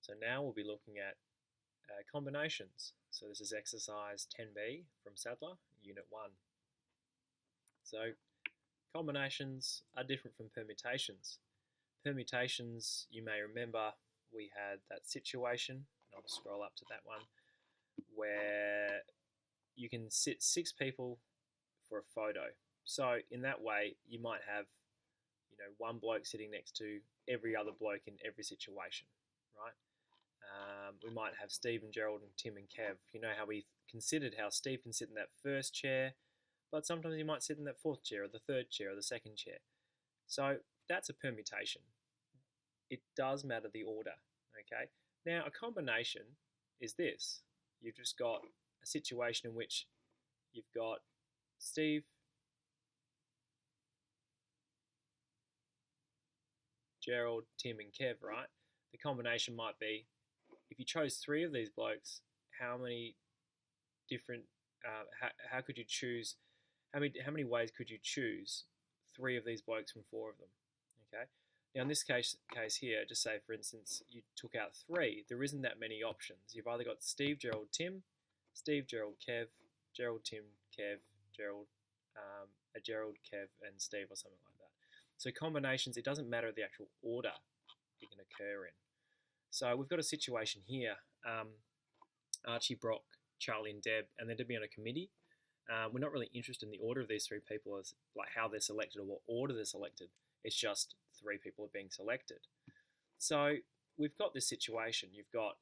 So now we'll be looking at combinations. So this is exercise 10B from Sadler, Unit 1. So combinations are different from permutations. Permutations, you may remember, we had that situation, and I'll scroll up to that one, where you can sit 6 people for a photo. So in that way, you might have, one bloke sitting next to every other bloke in every situation, right? We might have Steve and Gerald and Tim and Kev. You know how we considered how Steve can sit in that first chair, but sometimes he might sit in that fourth chair or the third chair or the second chair. So that's a permutation. It does matter the order, okay? Now a combination is this. You've just got a situation in which you've got Steve, Gerald, Tim and Kev, right? The combination might be, if you chose 3 of these blokes, how many different, how could you choose, how many ways could you choose 3 of these blokes from 4 of them, okay? Now in this case here, just say for instance, you took out 3, there isn't that many options. You've either got Steve, Gerald, Tim, Steve, Gerald, Kev, Gerald, Tim, Kev, Gerald, Gerald, Kev, and Steve, or something like that. So combinations, it doesn't matter the actual order it can occur in. So we've got a situation here, Archie, Brock, Charlie and Deb, and they're to be on a committee. We're not really interested in the order of these 3 people, as like how they're selected or what order they're selected. It's just 3 people are being selected. So we've got this situation. You've got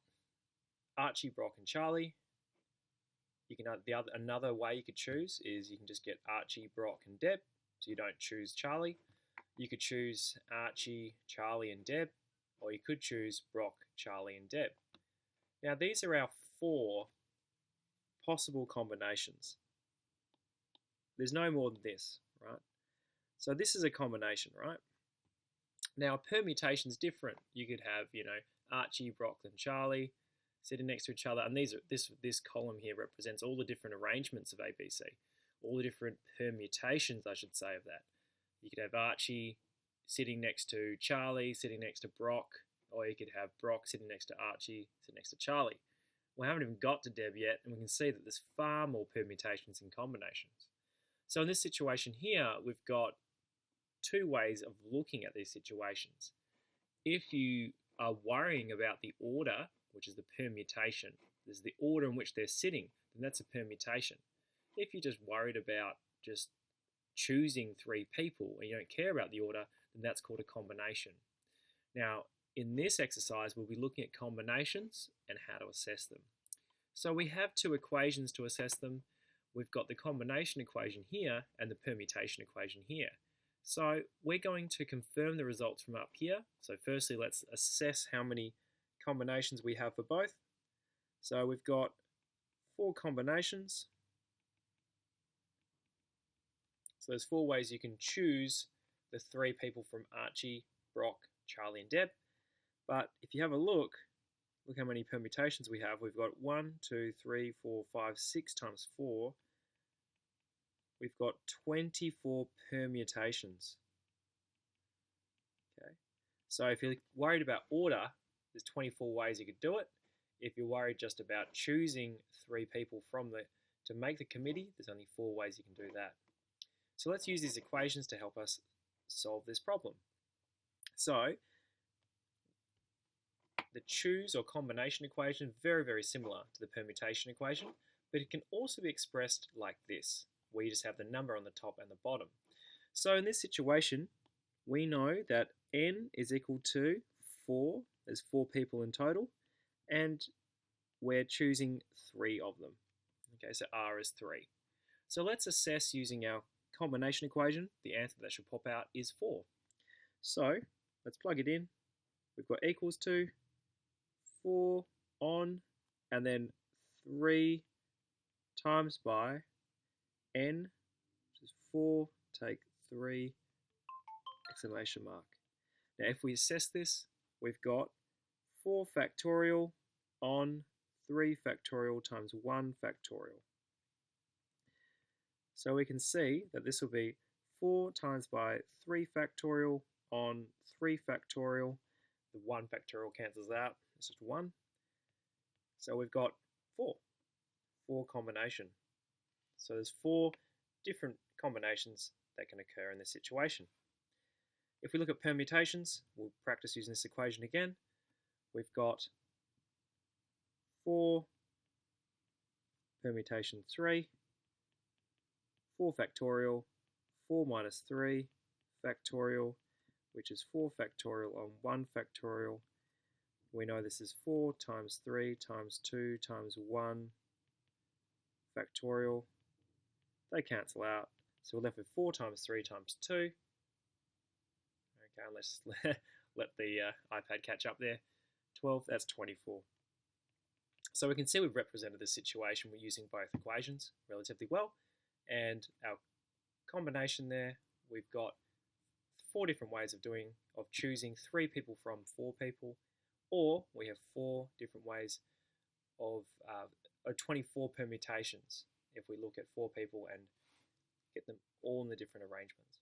Archie, Brock and Charlie. You can another way you could choose is you can just get Archie, Brock and Deb, so you don't choose Charlie. You could choose Archie, Charlie and Deb, or you could choose Brock, Charlie and Deb. Now these are our 4 possible combinations. There's no more than this, right? So this is a combination, right? Now permutation is different. You could have, Archie, Brock and Charlie sitting next to each other, and this column here represents all the different arrangements of ABC, all the different permutations, I should say, of that. You could have Archie sitting next to Charlie, sitting next to Brock, or you could have Brock sitting next to Archie, sitting next to Charlie. We haven't even got to Deb yet, and we can see that there's far more permutations and combinations. So in this situation here, we've got 2 ways of looking at these situations. If you are worrying about the order, which is the permutation, this is the order in which they're sitting, then that's a permutation. If you're just worried about just choosing 3 people and you don't care about the order, then that's called a combination. Now, in this exercise, we'll be looking at combinations and how to assess them. So we have 2 equations to assess them. We've got the combination equation here and the permutation equation here. So we're going to confirm the results from up here. So firstly, let's assess how many combinations we have for both. So we've got 4 combinations. So there's 4 ways you can choose the 3 people from Archie, Brock, Charlie and Deb. But if you have a look how many permutations we have. We've got 1, 2, 3, 4, 5, 6 times 4. We've got 24 permutations. Okay. So if you're worried about order, there's 24 ways you could do it. If you're worried just about choosing 3 people to make the committee, there's only 4 ways you can do that. So let's use these equations to help us solve this problem. So the choose or combination equation, very, very similar to the permutation equation, but it can also be expressed like this, where you just have the number on the top and the bottom. So in this situation, we know that n is equal to 4. There's 4 people in total, and we're choosing 3 of them. Okay, so r is 3. So let's assess using our combination equation. The answer that should pop out is 4. So let's plug it in. We've got equals to 4 on, and then 3 times by n, which is 4, take 3, exclamation mark. Now if we assess this, we've got 4 factorial on 3 factorial times 1 factorial. So we can see that this will be 4 times by 3 factorial on 3 factorial. The 1 factorial cancels out. It's just 1. So we've got 4 combination. So there's 4 different combinations that can occur in this situation. If we look at permutations, we'll practice using this equation again. We've got 4 permutation 3, 4 factorial, 4 minus 3 factorial, which is 4 factorial on 1 factorial. We know this is 4 times 3 times 2 times 1 factorial. They cancel out. So we're left with 4 times 3 times 2. Okay, let's let the iPad catch up there. 12, that's 24. So we can see we've represented the situation. We're using both equations relatively well. And our combination there, we've got 4 different ways of choosing 3 people from 4 people, or we have 4 different ways of 24 permutations if we look at 4 people and get them all in the different arrangements.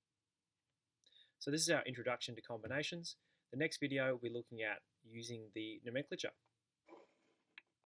So this is our introduction to combinations. The next video we'll be looking at using the nomenclature.